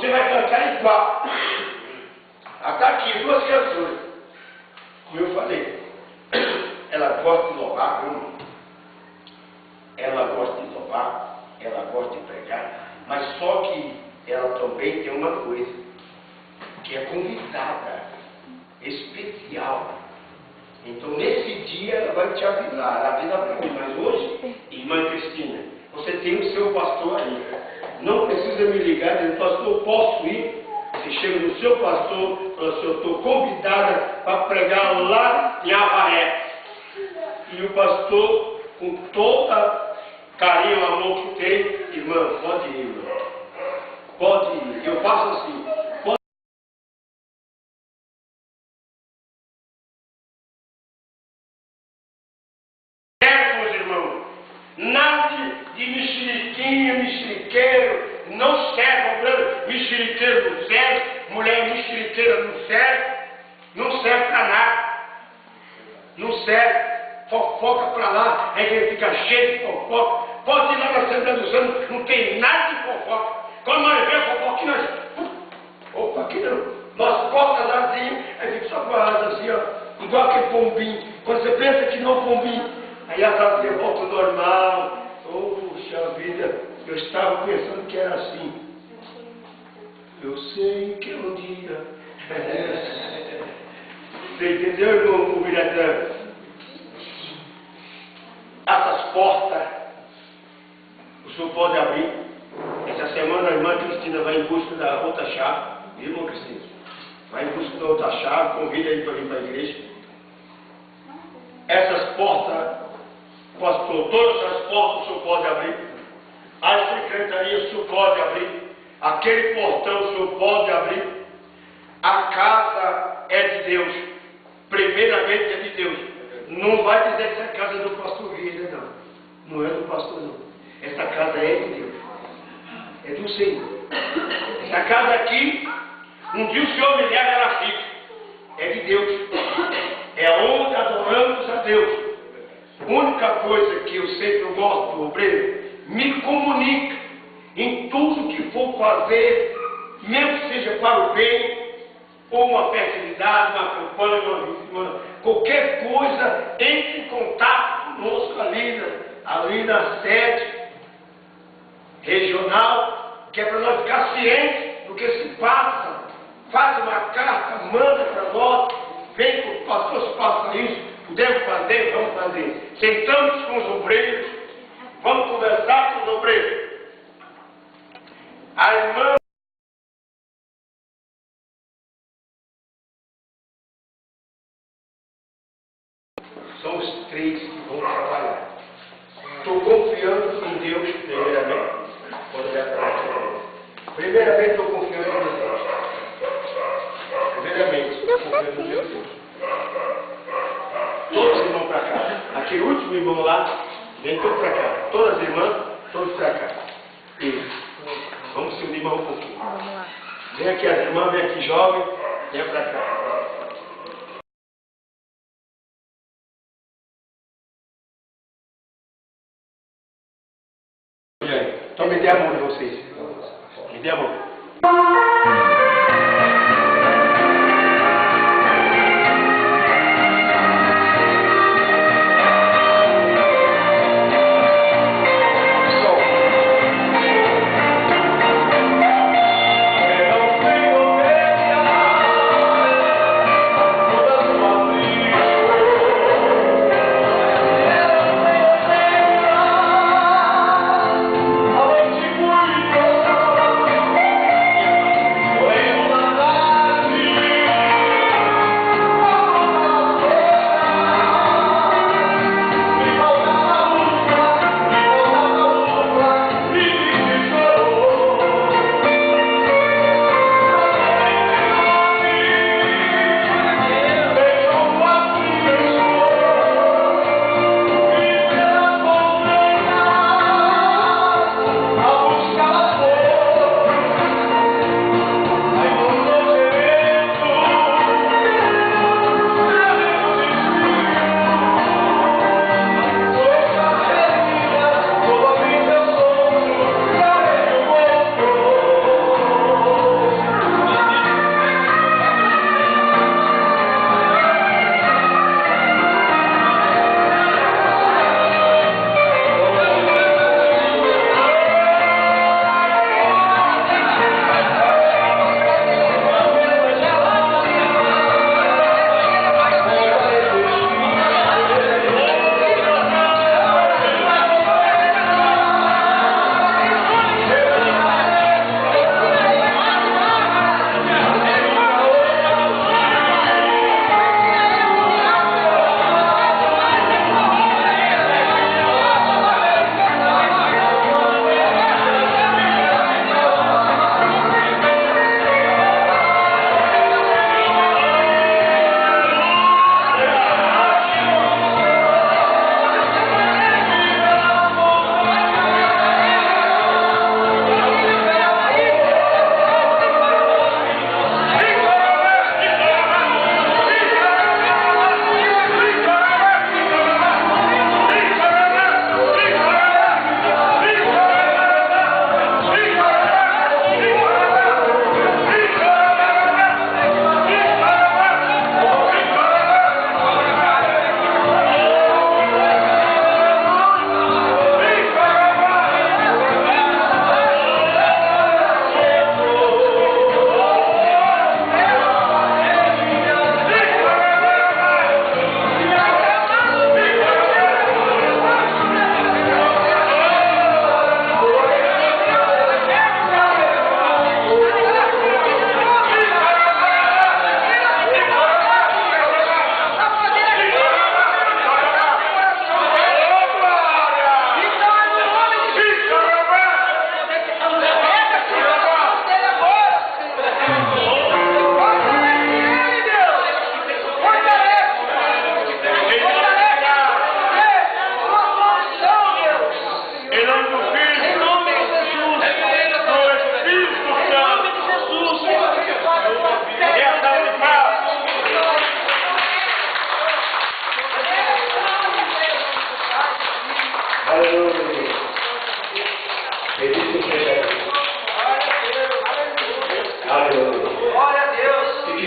você vai cantar igual. Até aqui, duas canções. Como eu falei, ela gosta de louvar, viu? Ela gosta de louvar, ela gosta de pregar, mas só que ela também tem uma coisa, que é convidada, especial. Então, nesse dia, ela vai te avisar. Ela avisa para mim, mas hoje, irmã Cristina, você tem o seu pastor aí. Não precisa me ligar dizendo, pastor, posso ir? Você chega no seu pastor, fala assim, eu estou convidada para pregar lá em Avaré. E o pastor, com toda carinho, amor que tem, irmã, pode ir, irmã. Pode ir. Eu faço assim. Nada de mexeriquinha, mexeriqueiro, não serve, mexeriqueiro não serve, mulher mexeriqueira não serve, não serve para nada, não serve, fofoca para lá, a gente fica cheio de fofoca, pode ir lá na Assembleia dos Santos, não tem nada de fofoca, quando nós vemos fofoca aqui, opa, aqui não, nós corta lazinho, aí fica só com a asa assim, ó, igual aquele pombinho, quando você pensa que não é pombinho, aí a asinha volta ao normal. Puxa vida, eu estava pensando que era assim. Eu sei que um dia. Você entendeu, irmão, o vereador? Essas portas, o senhor pode abrir. Essa semana a irmã Cristina vai em busca da outra chave. Viu, irmã Cristina? Vai em busca da outra chave, convida ele para vir para a igreja. Essas portas, pastor, todas as portas o senhor pode abrir. As secretarias o senhor pode abrir. Aquele portão o senhor pode abrir. A casa é de Deus. Primeiramente é de Deus. Não vai dizer que essa casa é do pastor Vieira, não. Não é do pastor, não. Essa casa é de Deus. É do Senhor. Essa casa aqui, um dia o Senhor me leva, ela fica. É de Deus. É onde adoramos a Deus. A única coisa que eu sempre gosto do obreiro, me comunica em tudo que for fazer, mesmo que seja para o bem, ou uma festividade, uma campanha, qualquer coisa, entre em contato conosco ali na sede regional, que é para nós ficar cientes do que se passa. Faz uma carta, manda para nós, vem com o pastor, se passa isso. Podemos fazer, vamos fazer. Sentamos com os obreiros, vamos conversar com os obreiros. A irmã são os três que vão trabalhar. Estou confiando em Deus, primeiramente. Pode olhar para mim. Primeiramente, estou confiando em Deus. Primeiramente, estou confiando em Deus. Todos os irmãos para cá. Aquele último irmão lá, vem todos para cá. Todas as irmãs, todos para cá. Isso. Vamos se unir mais um pouquinho. Vamos lá. Vem aqui as irmãs, vem aqui jovem, vem para cá. Então me dê a mão de vocês. Me dê a mão.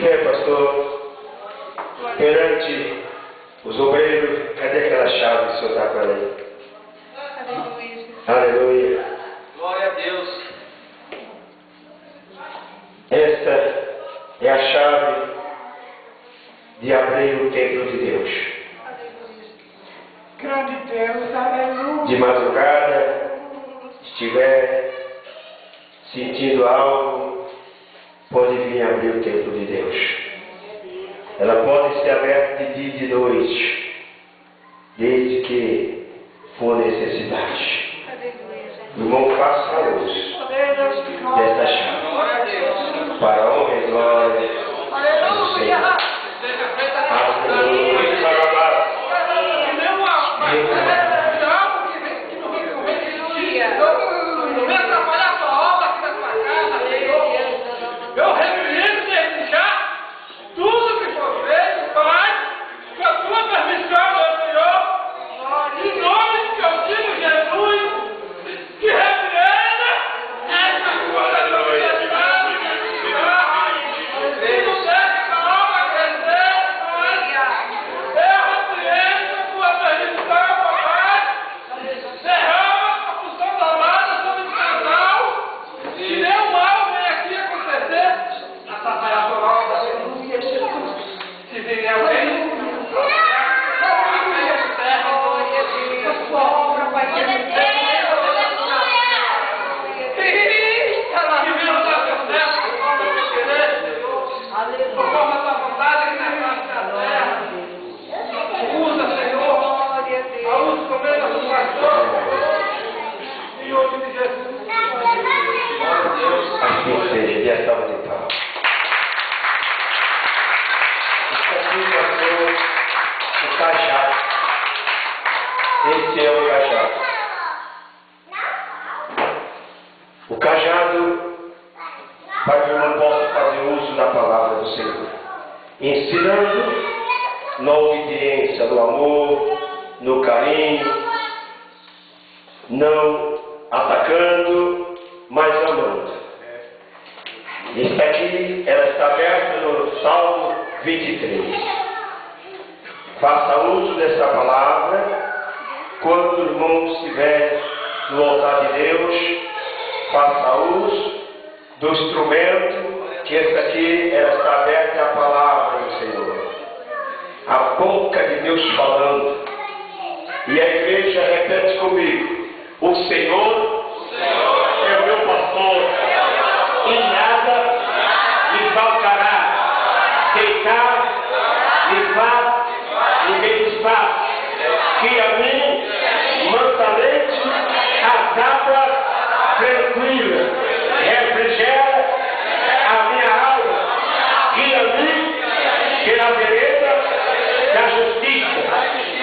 pé, pastor. Perante os obreiros, cadê aquela chave que o senhor está com ela aí? Aleluia. Glória a Deus. Esta é a chave de abrir o templo de Deus. Grande Deus, aleluia. De madrugada, estiver sentindo algo, pode vir abrir o templo de Deus. Ela pode ser aberta de dia e de noite, desde que for necessidade. Irmão, faça a luz desta chave, para a honra e glória do Senhor. Aleluia. Eu repreendo desde já tudo que for feito, Pai, com a tua permissão, meu Senhor, em nome de teu filho Jesus, que repreenda essa coisa de obediência, que não deixe essa obra crescer, Pai. Eu repreendo com a tua permissão, Pai, derrama a função da lada sobre o casal, que nenhum mal vem aqui acontecer. Se vem alguém, Assim seja, de salva de palmas. Está aqui, pastor, o cajado. Esse é o cajado. O cajado, para que eu não possa fazer uso da palavra do Senhor, ensinando na obediência, no amor, no carinho, não atacando, mas amando. Está aqui, ela está aberta no Salmo 23. Faça uso dessa palavra quando o irmão estiver no altar de Deus. Faça uso do instrumento, que esta aqui, ela está aberta à palavra do Senhor. A boca de Deus falando. E a igreja repete comigo: o Senhor é o meu pastor, e nada me faltará. Deitar, me faz, e me desfaz. Que a mim, mansamente, as águas tranquilas, refrigera a minha alma. Que a mim, pela vereda da justiça,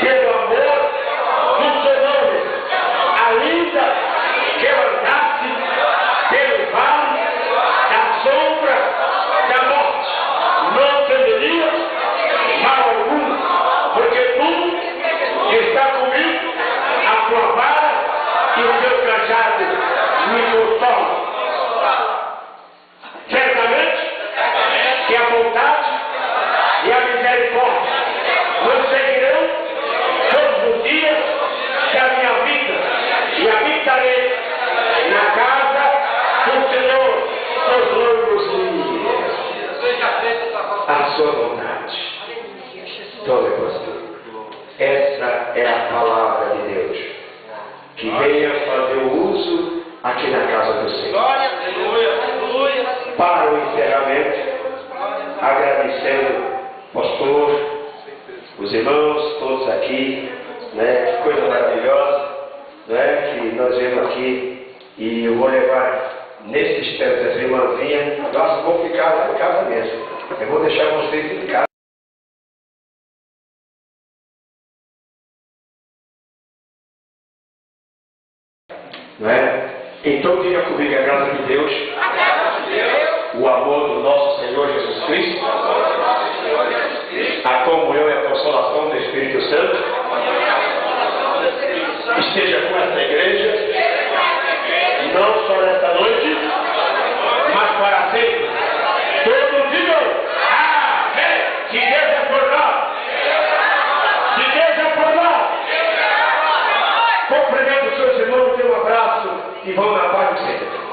pelo amor do seu nome, ainda que eu andasse pelo vale da sombra da morte, não temeria mal algum, porque tu está comigo, a tua vara e o teu cajado me consolam. Certamente que a bondade e a misericórdia nos seguirão todos os dias da minha vida, e habitarei na casa do Senhor por longos dias. A sua vontade. Tome, pastor. Essa é a palavra de Deus, que venha fazer o uso aqui na casa do Senhor. Para o encerramento, agradecendo o pastor, os irmãos, todos aqui, né? Que coisa maravilhosa, né? Que nós vemos aqui, e eu vou levar nesse instante as irmãzinhas. Nós vamos ficar lá em casa mesmo. Eu vou deixar vocês em casa. Não é? Então diga comigo: a graça de Deus, o amor do nosso Senhor Jesus Cristo, a comunhão e a consolação do Espírito Santo esteja com essa igreja, não só nesta noite, mas para sempre. Todos digam amém. fazer.